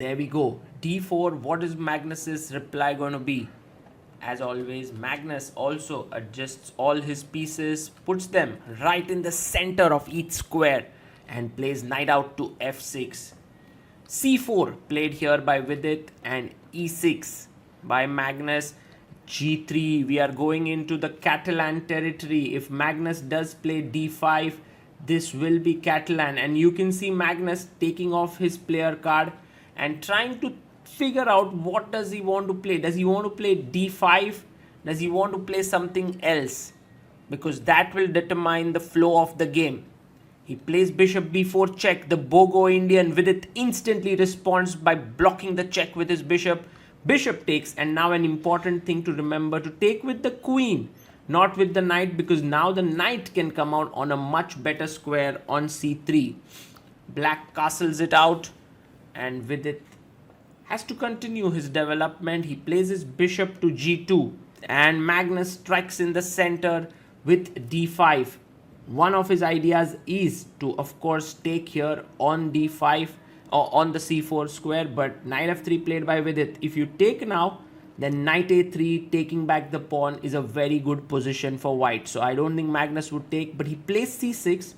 There we go. D4. What is Magnus's reply going to be? As always, Magnus also adjusts all his pieces, puts them right in the center of each square, and plays knight out to f6. C4 played here by Vidit, and e6 by Magnus. G3. We are going into the Catalan territory. If Magnus does play d5, this will be Catalan, and you can see Magnus taking off his player card and trying to figure out what does he want to play. Does he want to play d5? Does he want to play something else? Because that will determine the flow of the game. He plays bishop b4 check. The Bogo Indian Vidit instantly responds by blocking the check with his bishop. Bishop takes, and now an important thing to remember, to take with the queen, not with the knight, because now the knight can come out on a much better square on c3. Black castles it out, and Vidit has to continue his development. He plays his bishop to g2, and Magnus strikes in the center with d5. One of his ideas is to, of course, take here on d5 or on the c4 square, but knight f3 played by Vidit. If you take now, then knight a3, taking back the pawn, is a very good position for white. So I don't think Magnus would take, but he plays c6,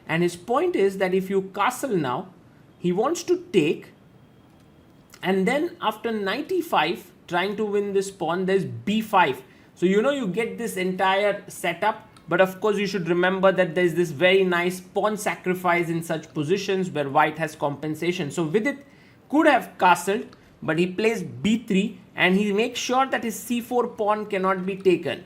and his point is that if you castle now, he wants to take, and then after knight e5, trying to win this pawn, there's b5. So you get this entire setup. But of course, you should remember that there's this very nice pawn sacrifice in such positions where white has compensation. So Vidit could have castled, but he plays b3, and he makes sure that his c4 pawn cannot be taken.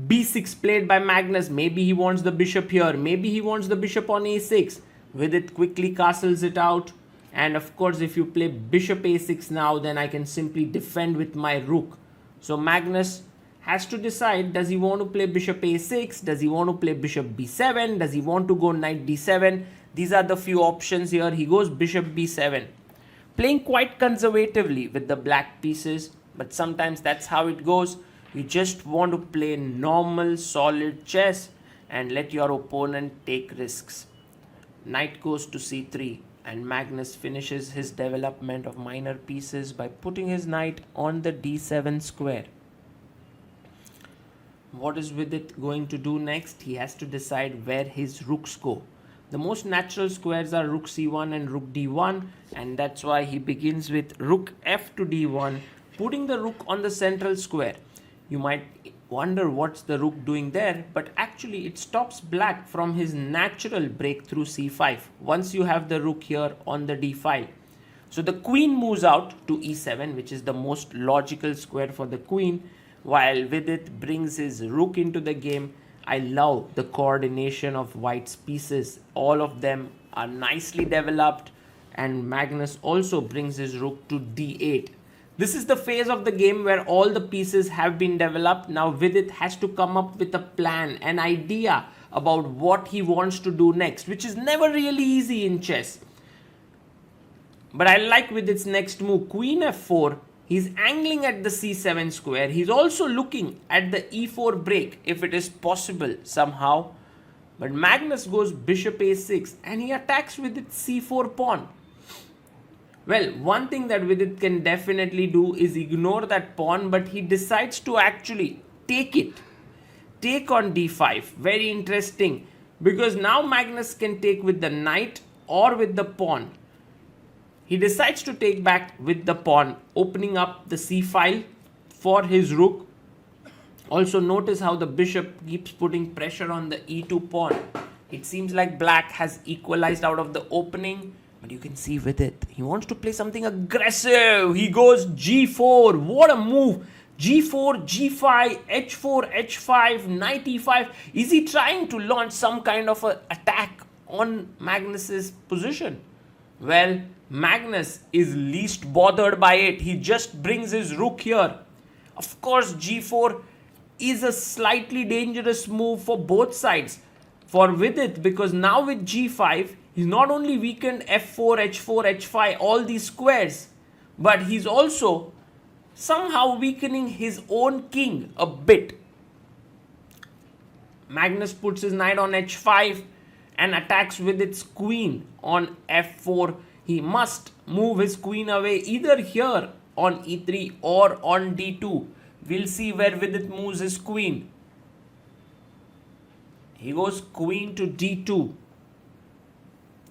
b6 played by Magnus. Maybe he wants the bishop here. Maybe he wants the bishop on a6. Vidit quickly castles it out. And of course, if you play bishop a6 now, then I can simply defend with my rook. So Magnus has to decide, does he want to play bishop a6? Does he want to play bishop b7? Does he want to go knight d7? These are the few options here. He goes bishop b7. Playing quite conservatively with the black pieces, but sometimes that's how it goes. You just want to play normal, solid chess and let your opponent take risks. Knight goes to c3, and Magnus finishes his development of minor pieces by putting his knight on the d7 square. What is Vidit going to do next? He has to decide where his rooks go. The most natural squares are rook c1 and rook d1, and that's why he begins with rook f to d1, putting the rook on the central square. You might wonder what's the rook doing there, but actually it stops black from his natural break through c5 once you have the rook here on the d file. So the queen moves out to e7, which is the most logical square for the queen, while Vidit brings his rook into the game. I love the coordination of white's pieces. All of them are nicely developed, and Magnus also brings his rook to d8. This is the phase of the game where all the pieces have been developed. Now Vidit has to come up with a plan, an idea about what he wants to do next, which is never really easy in chess. But I like Vidit's next move, queen f4. He's angling at the c7 square. He's also looking at the e4 break if it is possible somehow. But Magnus goes bishop a6, and he attacks with its c4 pawn. Well, one thing that Vidit can definitely do is ignore that pawn, but he decides to actually take it. Take on d5. Very interesting, because now Magnus can take with the knight or with the pawn. He decides to take back with the pawn, opening up the c file for his rook. Also notice how the bishop keeps putting pressure on the e2 pawn. It seems like black has equalized out of the opening, but you can see with it, he wants to play something aggressive. He goes g4. What a move. g4, g5, h4, h5, knight e5. Is he trying to launch some kind of an attack on Magnus's position? Well, Magnus is least bothered by it. He just brings his rook here. Of course, g4 is a slightly dangerous move for both sides. For Vidit, because now with g5, he's not only weakened f4, h4, h5, all these squares, but he's also somehow weakening his own king a bit. Magnus puts his knight on h5 and attacks with its queen on f4. He must move his queen away either here on e3 or on d2. We'll see where Vidit moves his queen. He goes queen to d2.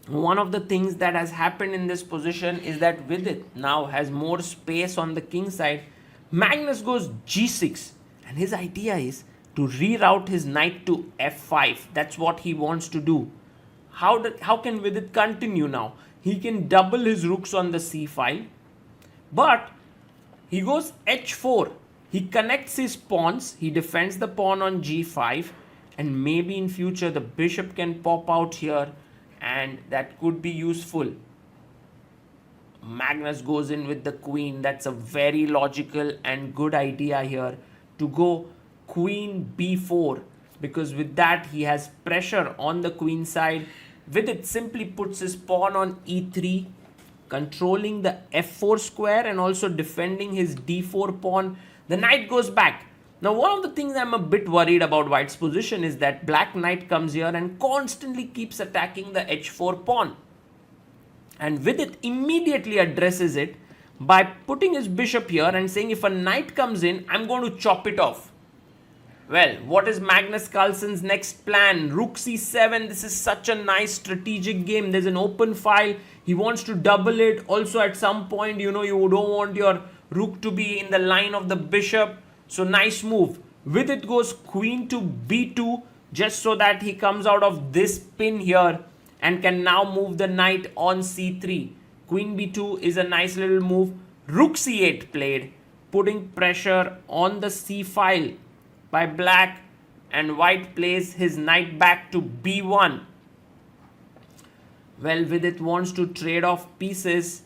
One of the things that has happened in this position is that Vidit now has more space on the king side. Magnus goes g6, and his idea is to reroute his knight to f5. That's what he wants to do. How can Vidit continue now? He can double his rooks on the c file, but he goes h4. He connects his pawns. He defends the pawn on g5, and maybe in future the bishop can pop out here, and that could be useful. Magnus goes in with the queen. That's a very logical and good idea here to go queen b4, because with that he has pressure on the queen side. Vidit simply puts his pawn on e3, controlling the f4 square and also defending his d4 pawn. The knight goes back. Now, one of the things I'm a bit worried about White's position is that black knight comes here and constantly keeps attacking the h4 pawn. And Vidit immediately addresses it by putting his bishop here and saying, if a knight comes in, I'm going to chop it off. Well, what is Magnus Carlsen's next plan? Rook c7. This is such a nice strategic game. There's an open file. He wants to double it. Also, at some point, you don't want your rook to be in the line of the bishop. So, nice move. Vidit goes queen to b2, just so that he comes out of this pin here and can now move the knight on c3. Queen b2 is a nice little move. Rook c8 played, putting pressure on the c file by black, and White plays his knight back to b1. Well, Vidit wants to trade off pieces.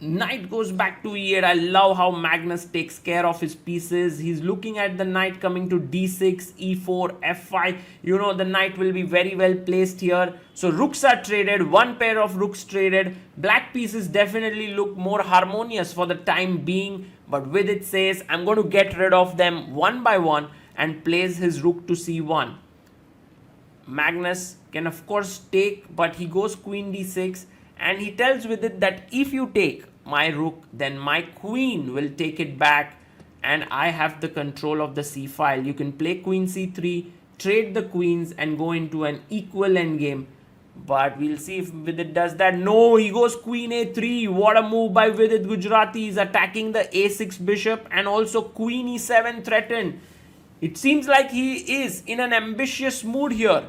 Knight goes back to e8. I love how Magnus takes care of his pieces. He's looking at the knight coming to d6, e4, f5. The knight will be very well placed here. So rooks are traded. One pair of rooks traded. Black pieces definitely look more harmonious for the time being. But Vidit says, I'm going to get rid of them one by one, and plays his rook to c1. Magnus can of course take, but he goes queen d6. And he tells Vidit that if you take my rook, then my queen will take it back, and I have the control of the c file. You can play queen c3, trade the queens, and go into an equal endgame. But we'll see if Vidit does that. No, he goes queen a3. What a move by Vidit. Gujarati is attacking the a6 bishop, and also queen e7 threatened. It seems like he is in an ambitious mood here.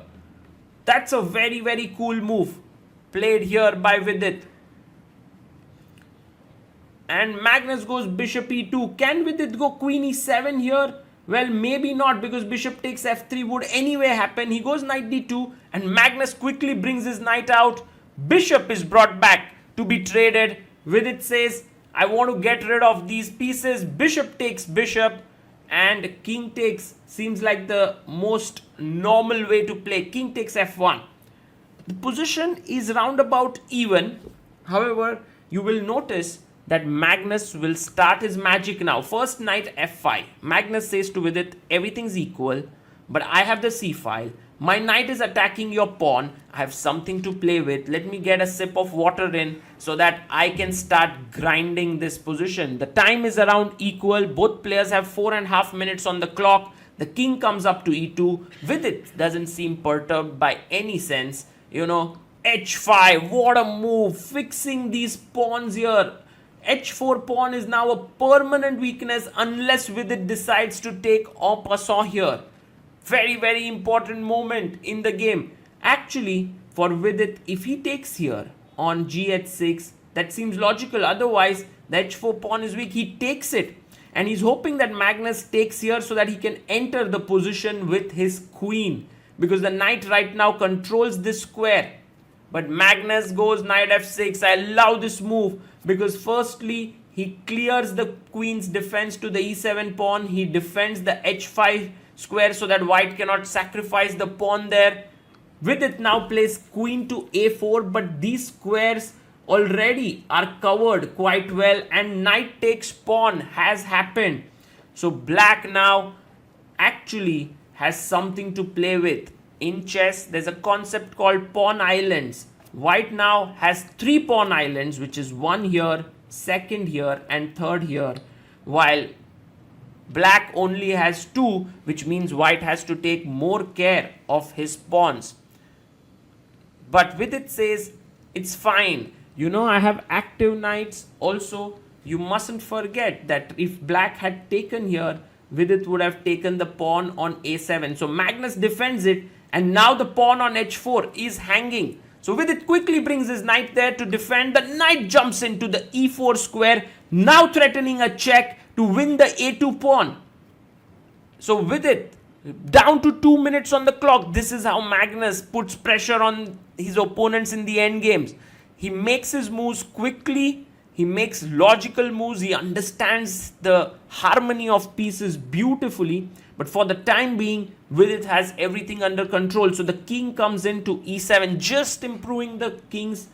That's a very, very cool move played here by Vidit. And Magnus goes bishop e2. Can Vidit go queen e7 here? Well, maybe not, because bishop takes f3 would anyway happen. He goes knight d2, and Magnus quickly brings his knight out. Bishop is brought back to be traded. Vidit says, I want to get rid of these pieces. Bishop takes bishop, and king takes seems like the most normal way to play. King takes f1. The position is roundabout even. However, you will notice that Magnus will start his magic now. First, knight f5. Magnus says to Vidit, everything's equal, but I have the c file. My knight is attacking your pawn. I have something to play with. Let me get a sip of water in so that I can start grinding this position. The time is around equal. Both players have 4.5 minutes on the clock. The king comes up to e2. Vidit doesn't seem perturbed by any sense. H5, what a move, fixing these pawns here. H4 pawn is now a permanent weakness unless Vidit decides to take en passant here. Very, very important moment in the game. Actually, for Vidit, if he takes here on gh6, that seems logical. Otherwise, the h4 pawn is weak. He takes it, and he's hoping that Magnus takes here so that he can enter the position with his queen, because the knight right now controls this square. But Magnus goes knight f6. I love this move because firstly, he clears the queen's defense to the e7 pawn. He defends the h5 square so that white cannot sacrifice the pawn there. Vidit now plays queen to a4, but these squares already are covered quite well, and knight takes pawn has happened. So black now actually has something to play with. In chess, there's a concept called pawn islands. White now has 3 pawn islands, which is one here, second here, and third here, while black only has 2, which means white has to take more care of his pawns. But Vidit says, it's fine. I have active knights. Also, you mustn't forget that if black had taken here, Vidit would have taken the pawn on a7. So Magnus defends it, and now the pawn on h4 is hanging. So Vidit quickly brings his knight there to defend. The knight jumps into the e4 square, now threatening a check to win the a2 pawn. So Vidit, down to 2 minutes on the clock. This is how Magnus puts pressure on his opponents in the endgames. He makes his moves quickly. He makes logical moves. He understands the harmony of pieces beautifully. But for the time being, Vidit has everything under control. So the king comes into e7, just improving the king's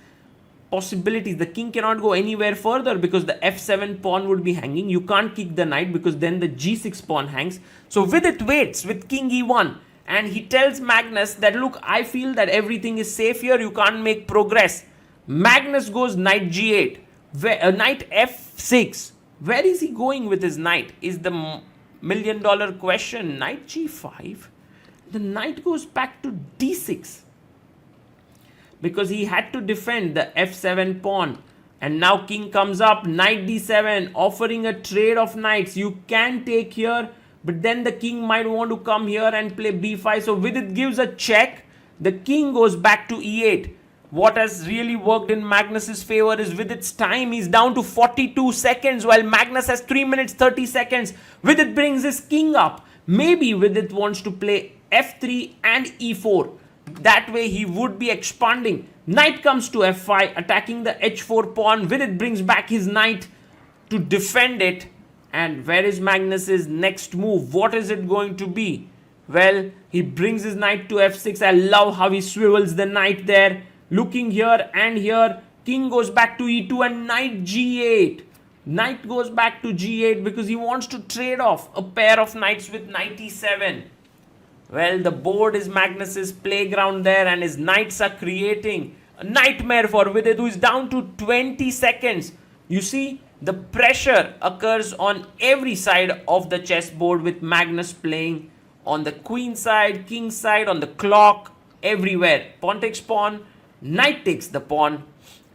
possibilities. The king cannot go anywhere further because the f7 pawn would be hanging. You can't kick the knight because then the g6 pawn hangs. So Vidit waits with king e1. And he tells Magnus that, look, I feel that everything is safe here. You can't make progress. Magnus goes knight g8. Knight f6. Where is he going with his knight is the million-dollar question. Knight g5. The knight goes back to d6 because he had to defend the f7 pawn. And now king comes up, knight d7, offering a trade of knights. You can take here, but then the king might want to come here and play b5. So Vidit gives a check. The king goes back to e8. What has really worked in Magnus's favor is Vidit's time. He's down to 42 seconds while Magnus has 3 minutes 30 seconds. Vidit brings his king up. Maybe Vidit wants to play f3 and e4. That way he would be expanding. Knight comes to f5, attacking the h4 pawn. Vidit brings back his knight to defend it. And where is Magnus's next move? What is it going to be? Well, he brings his knight to f6. I love how he swivels the knight there. Looking here and here, king goes back to e2 and knight g8. Knight goes back to g8 because he wants to trade off a pair of knights with knight e7. Well, the board is Magnus's playground there, and his knights are creating a nightmare for Vidit, who is down to 20 seconds. You see, the pressure occurs on every side of the chessboard with Magnus playing on the queen side, king side, on the clock, everywhere. Pawn takes pawn. Knight takes the pawn,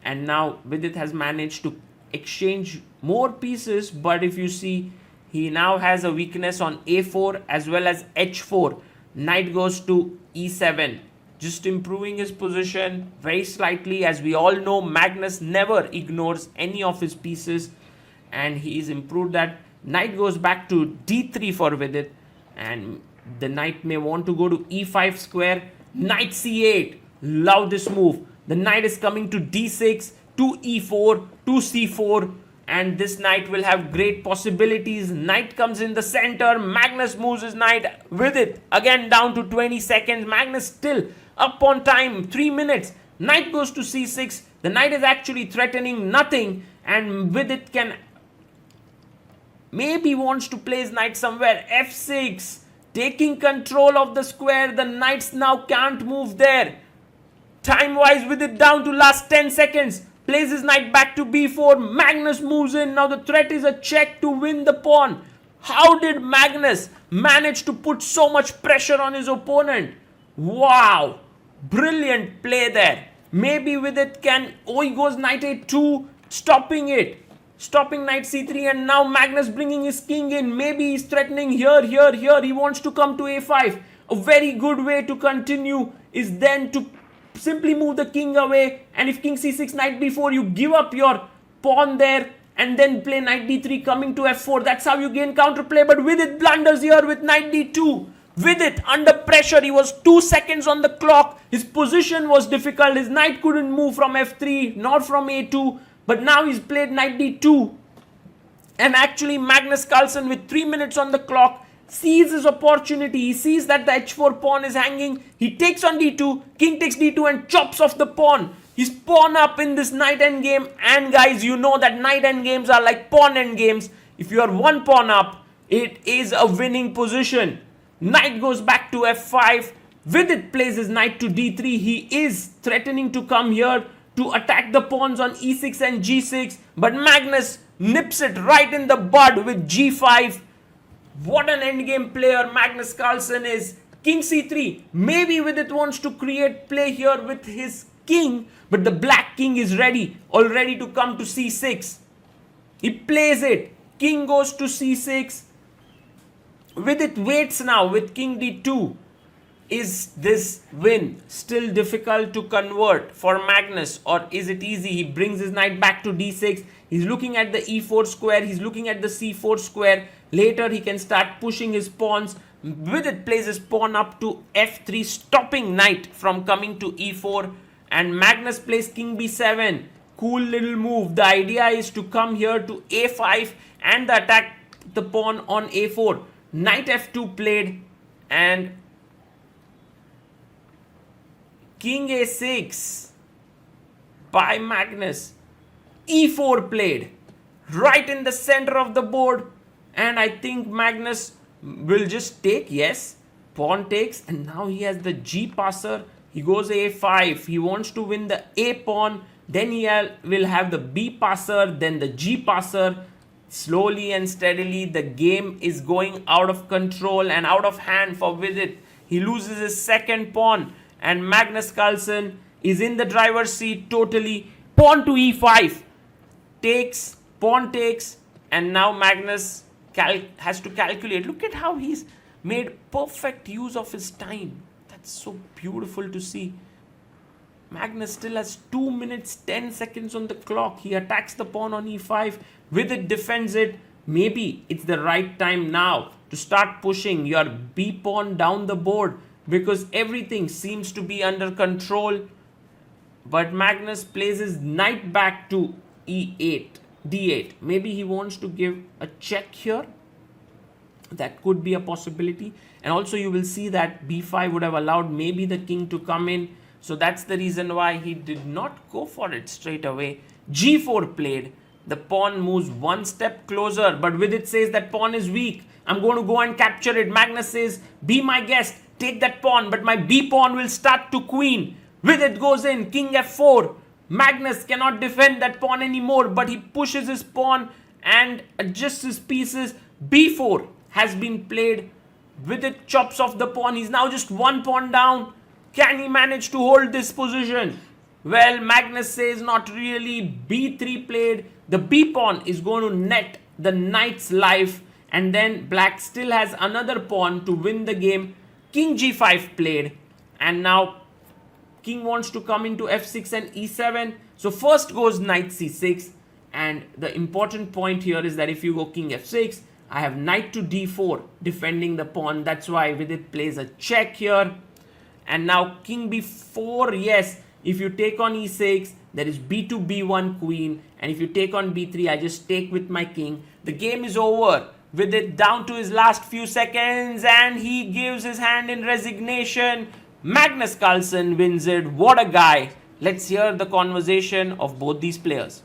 and now Vidit has managed to exchange more pieces, but if you see, he now has a weakness on a4 as well as h4. Knight goes to e7, just improving his position very slightly. As we all know, Magnus never ignores any of his pieces, and he's improved that. Knight goes back to d3 for Vidit, and the knight may want to go to e5 square. Knight c8. Love this move. The knight is coming to d6, to e4, to c4, and this knight will have great possibilities. Knight comes in the center. Magnus moves his knight with it. Again down to 20 seconds. Magnus still up on time. 3 minutes. Knight goes to c6. The knight is actually threatening nothing, and Vidit can maybe wants to play his knight somewhere. f6. Taking control of the square. The knights now can't move there. Time-wise, with it down to last 10 seconds. Plays his knight back to b4. Magnus moves in. Now the threat is a check to win the pawn. How did Magnus manage to put so much pressure on his opponent? Wow. Brilliant play there. Maybe with it can... Oh, he goes knight a2. Stopping it. Stopping knight c3, and now Magnus bringing his king in. Maybe he's threatening here, here, here. He wants to come to a5. A very good way to continue is then to simply move the king away, and if king c6, knight b4, you give up your pawn there and then play knight d3 coming to f4. That's how you gain counterplay. But Vidit blunders here with knight d2. Vidit under pressure. He was 2 seconds on the clock. His position was difficult. His knight couldn't move from f3, not from a2. But now he's played knight d2. And actually Magnus Carlsen, with 3 minutes on the clock, sees his opportunity. He sees that the h4 pawn is hanging. He takes on d2. King takes d2 and chops off the pawn. He's pawn up in this knight endgame. And guys, you know that knight endgames are like pawn endgames. If you are one pawn up, it is a winning position. Knight goes back to f5. Vidit plays his knight to d3. He is threatening to come here to attack the pawns on e6 and g6, but Magnus nips it right in the bud with g5. What an endgame player Magnus Carlsen is. King c3. Maybe Vidit wants to create play here with his king, but the black king is ready, all ready to come to c6. He plays it. King goes to c6. Vidit waits now with king d2. Is this win still difficult to convert for Magnus, or is it easy? He brings his knight back to d6. He's looking at the e4 square. He's looking at the c4 square. Later he can start pushing his pawns. Vidit plays his pawn up to f3, stopping knight from coming to e4. And Magnus plays king b7. Cool little move. The idea is to come here to a5 and attack the pawn on a4. Knight f2 played, and king a6 by Magnus. e4 played right in the center of the board, and I think Magnus will just take. Yes, pawn takes, and now he has the g passer. He goes a5. He wants to win the a pawn. Then he will have the b passer, then the g passer. Slowly and steadily the game is going out of control and out of hand for Vidit. He loses his second pawn, and Magnus Carlsen is in the driver's seat totally. Pawn to e5. Takes, pawn takes, and now Magnus has to calculate. Look at how he's made perfect use of his time. That's so beautiful to see. Magnus still has 2 minutes 10 seconds on the clock. He attacks the pawn on e5. Vidit defends it. Maybe it's the right time now to start pushing your b pawn down the board, because everything seems to be under control. But Magnus plays his knight back to e8, d8. Maybe he wants to give a check here. That could be a possibility. And also you will see that b5 would have allowed maybe the king to come in. So that's the reason why he did not go for it straight away. g4 played. The pawn moves one step closer, but Vidit says that pawn is weak. I'm going to go and capture it. Magnus says, be my guest, take that pawn, but my b pawn will start to queen. Vidit goes in, king f4. Magnus cannot defend that pawn anymore, but he pushes his pawn and adjusts his pieces. b4 has been played. Vidit chops off the pawn. He's now just one pawn down. Can he manage to hold this position? Well, Magnus says not really. b3 played. The b pawn is going to net the knight's life, and then black still has another pawn to win the game. King g5 played, and now king wants to come into f6 and e7. So first goes knight c6, and the important point here is that if you go king f6, I have knight to d4 defending the pawn. That's why Vidit plays a check here. And now king b4, yes, if you take on e6, there is b2, b1 queen, and if you take on b3, I just take with my king. The game is over. Vidit down to his last few seconds, and he gives his hand in resignation. Magnus Carlsen wins it. What a guy. Let's hear the conversation of both these players.